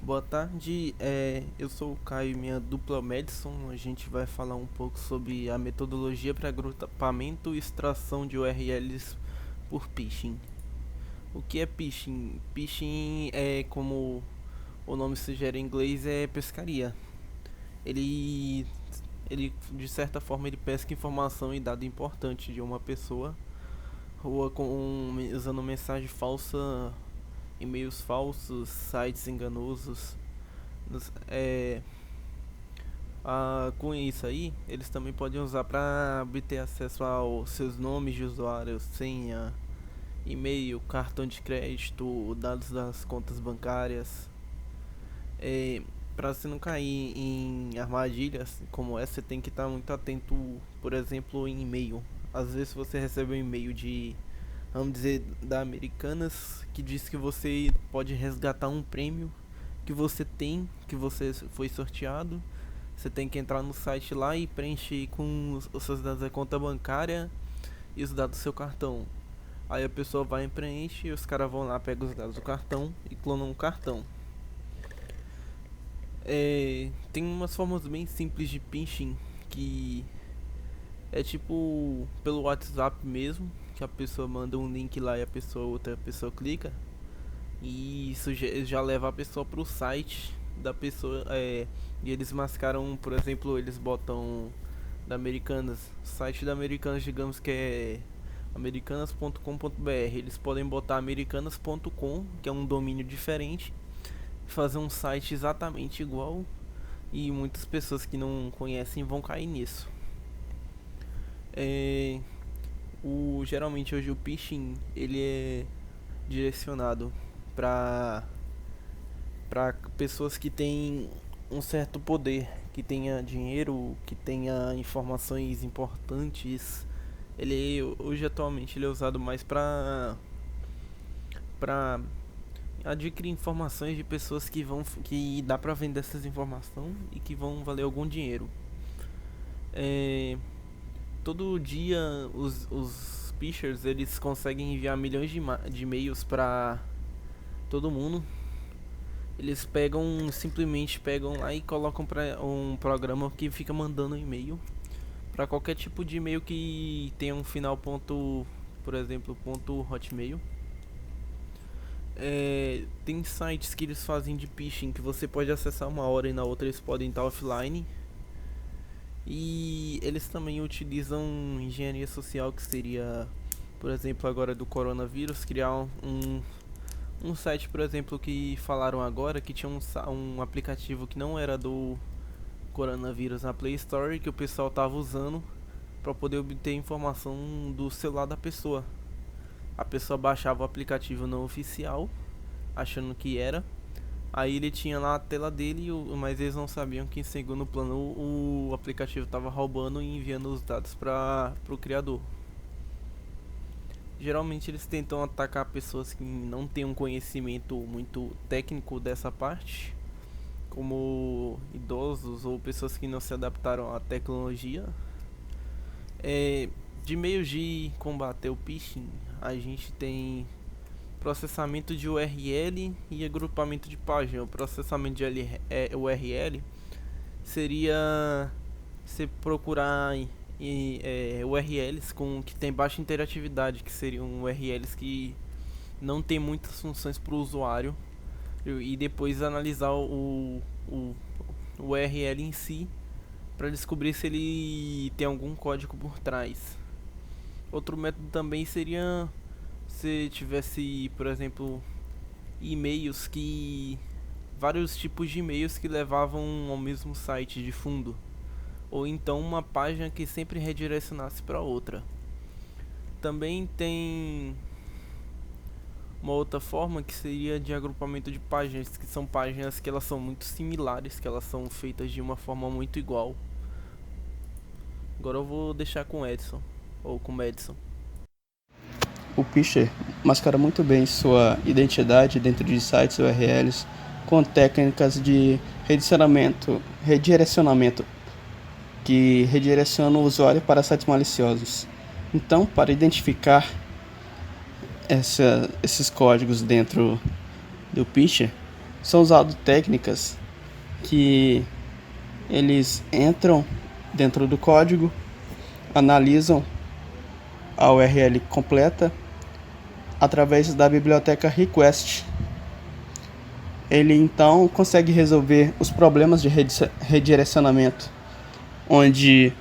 Boa tarde, eu sou o Caio e minha dupla Madison. A gente vai falar um pouco sobre a metodologia para agrupamento e extração de URLs por phishing. O que é phishing? Phishing é, como o nome sugere em inglês, é pescaria. Ele, ele de certa forma ele pesca informação e dado importante de uma pessoa, ou usando mensagem falsa, e-mails falsos, sites enganosos. nos- é, com isso aí, eles também podem usar para obter acesso aos seus nomes de usuário, senha, e-mail, cartão de crédito, dados das contas bancárias. É, para você não cair em armadilhas como essa, você tem que estar muito atento, por exemplo, em e-mail. Às vezes você recebe um e-mail de, vamos dizer, da Americanas, que diz que você pode resgatar um prêmio que você tem, que você foi sorteado. Você tem que entrar no site lá e preencher com os seus dados da conta bancária e os dados do seu cartão. Aí a pessoa vai e preenche e os caras vão lá, pegam os dados do cartão e clonam o cartão. Tem umas formas bem simples de phishing que é tipo pelo WhatsApp mesmo, que a pessoa manda um link lá e outra pessoa clica e isso já leva a pessoa pro site da pessoa. E eles mascaram, por exemplo, eles botam da Americanas, o site da Americanas, digamos que é americanas.com.br. Eles podem botar americanas.com, que é um domínio diferente, fazer um site exatamente igual, e muitas pessoas que não conhecem vão cair nisso. É, Geralmente hoje o phishing ele é direcionado para pessoas que têm um certo poder, que tenha dinheiro, que tenha informações importantes. Ele hoje atualmente ele é usado mais para adquirir informações de pessoas que dá para vender essas informações e que vão valer algum dinheiro. É, Todo dia os phishers eles conseguem enviar milhões de e-mails para todo mundo. Eles simplesmente pegam lá e colocam para um programa que fica mandando e-mail para qualquer tipo de e-mail que tenha um final ponto, por exemplo, ponto Hotmail. Tem sites que eles fazem de phishing que você pode acessar uma hora e na outra eles podem estar offline. E eles também utilizam engenharia social, que seria, por exemplo, agora do coronavírus, criar um site, por exemplo, que falaram agora que tinha um aplicativo que não era do coronavírus na Play Store, que o pessoal tava usando para poder obter informação do celular da pessoa. A pessoa baixava o aplicativo não oficial, achando que era. Aí ele tinha lá a tela dele, mas eles não sabiam que em segundo plano o aplicativo estava roubando e enviando os dados para o criador. Geralmente eles tentam atacar pessoas que não têm um conhecimento muito técnico dessa parte, como idosos ou pessoas que não se adaptaram à tecnologia. É, de meios de combater o phishing, a gente tem processamento de URL e agrupamento de página. O processamento de URL seria você procurar URLs que tem baixa interatividade, que seriam URLs que não tem muitas funções para o usuário, e depois analisar o URL em si para descobrir se ele tem algum código por trás. Outro método também seria se tivesse, por exemplo, e-mails que vários tipos de e-mails que levavam ao mesmo site de fundo, ou então uma página que sempre redirecionasse para outra. Também tem uma outra forma que seria de agrupamento de páginas, que são páginas que elas são muito similares, que elas são feitas de uma forma muito igual. Agora eu vou deixar com o Edson, ou com o Madison. O Pischer mascara muito bem sua identidade dentro de sites URLs com técnicas de redirecionamento que redirecionam o usuário para sites maliciosos. Então, para identificar esses códigos dentro do Pischer, são usadas técnicas que eles entram dentro do código, analisam a URL completa através da biblioteca request. Ele então consegue resolver os problemas de redirecionamento, onde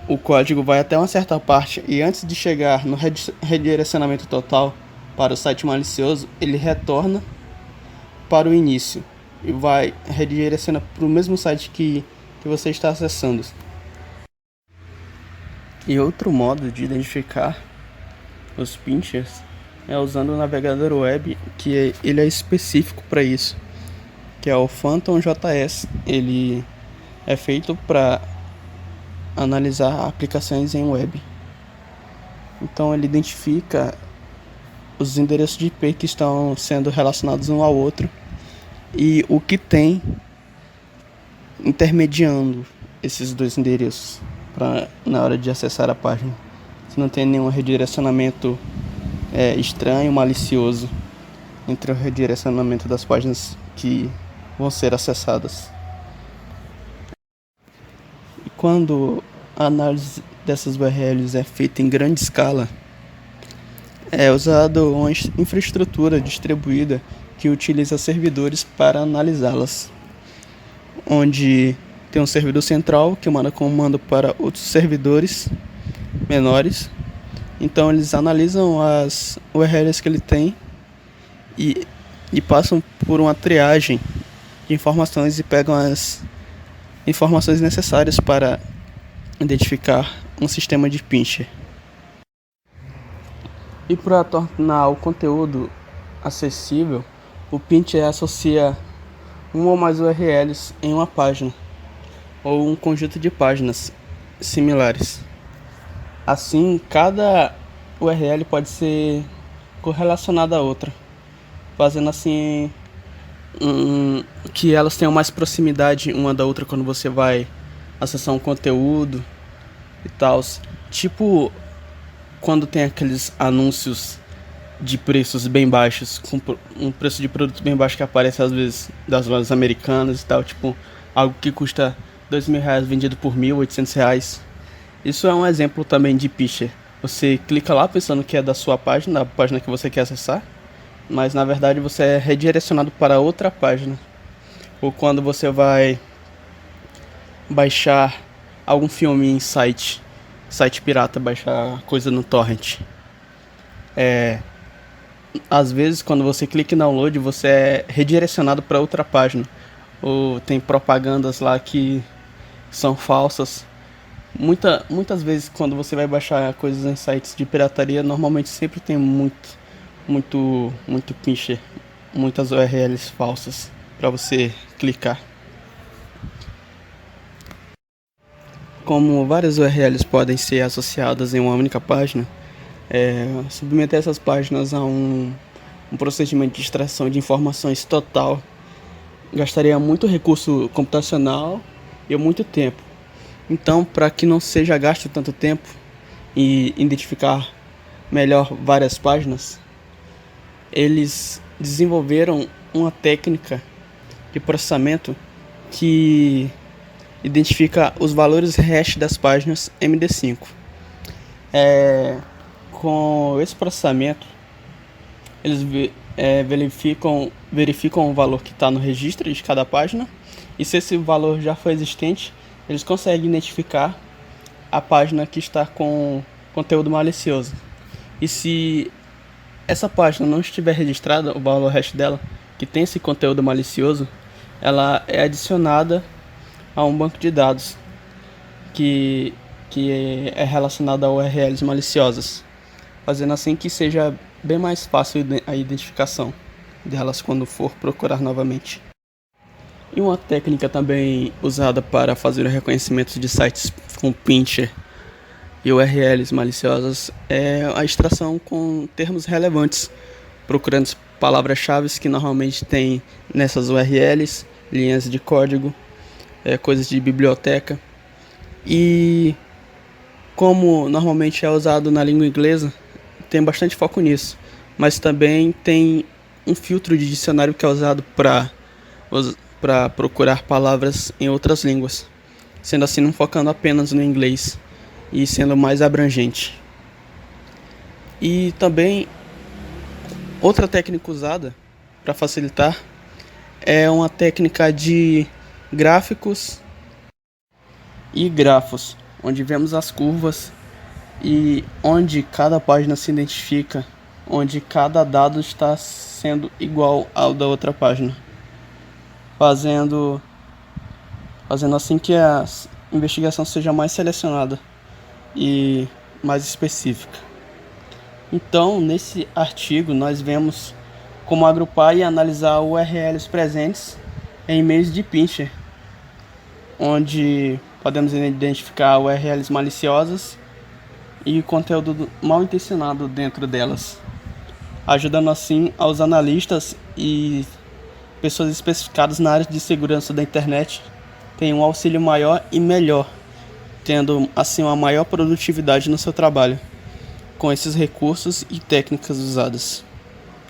o código vai até uma certa parte e antes de chegar no redirecionamento total para o site malicioso, ele retorna para o início e vai redirecionar para o mesmo site que você está acessando. E outro modo de identificar os pinchers é usando o navegador web, que ele é específico para isso, que é o PhantomJS. Ele é feito para analisar aplicações em web. Então ele identifica os endereços de IP que estão sendo relacionados um ao outro e o que tem intermediando esses dois endereços na hora de acessar a página. Se não tem nenhum redirecionamento estranho, malicioso entre o redirecionamento das páginas que vão ser acessadas. E quando a análise dessas URLs é feita em grande escala, é usado uma infraestrutura distribuída que utiliza servidores para analisá-las, onde tem um servidor central que manda comando para outros servidores menores. Então eles analisam as URLs que ele tem e passam por uma triagem de informações e pegam as informações necessárias para identificar um sistema de pincher. E para tornar o conteúdo acessível, o pincher associa uma ou mais URLs em uma página ou um conjunto de páginas similares. Assim, cada URL pode ser correlacionada a outra, fazendo assim que elas tenham mais proximidade uma da outra quando você vai acessar um conteúdo e tal. Tipo quando tem aqueles anúncios de preços bem baixos, com um preço de produto bem baixo que aparece às vezes das lojas americanas e tal, tipo algo que custa R$2.000 vendido por R$1.800. Isso é um exemplo também de pincher. Você clica lá pensando que é da sua página, a página que você quer acessar, mas na verdade você é redirecionado para outra página. Ou quando você vai baixar algum filme em site pirata, baixar coisa no torrent. Às vezes quando você clica em download, você é redirecionado para outra página. Ou tem propagandas lá que são falsas. Muitas vezes quando você vai baixar coisas em sites de pirataria, normalmente sempre tem muito pincher, muitas URLs falsas para você clicar. Como várias URLs podem ser associadas em uma única página, submeter essas páginas a um procedimento de extração de informações total gastaria muito recurso computacional e muito tempo. Então, para que não seja gasto tanto tempo e identificar melhor várias páginas, eles desenvolveram uma técnica de processamento que identifica os valores hash das páginas MD5. Com esse processamento, eles verificam o valor que está no registro de cada página, e se esse valor já foi existente, eles conseguem identificar a página que está com conteúdo malicioso. E se essa página não estiver registrada, o valor hash dela, que tem esse conteúdo malicioso, ela é adicionada a um banco de dados que é relacionado a URLs maliciosas, fazendo assim que seja bem mais fácil a identificação delas quando for procurar novamente. E uma técnica também usada para fazer o reconhecimento de sites com pincher e URLs maliciosas é a extração com termos relevantes, procurando palavras-chave que normalmente tem nessas URLs, linhas de código, coisas de biblioteca. E como normalmente é usado na língua inglesa, tem bastante foco nisso, mas também tem um filtro de dicionário que é usado para procurar palavras em outras línguas, sendo assim não focando apenas no inglês e sendo mais abrangente. E também outra técnica usada para facilitar é uma técnica de gráficos e grafos, onde vemos as curvas e onde cada página se identifica, onde cada dado está sendo igual ao da outra página, fazendo assim que a investigação seja mais selecionada e mais específica. Então, nesse artigo, nós vemos como agrupar e analisar URLs presentes em e-mails de pincher, onde podemos identificar URLs maliciosas e conteúdo mal intencionado dentro delas, ajudando assim aos analistas e pessoas especificadas na área de segurança da internet terem um auxílio maior e melhor, tendo assim uma maior produtividade no seu trabalho com esses recursos e técnicas usadas.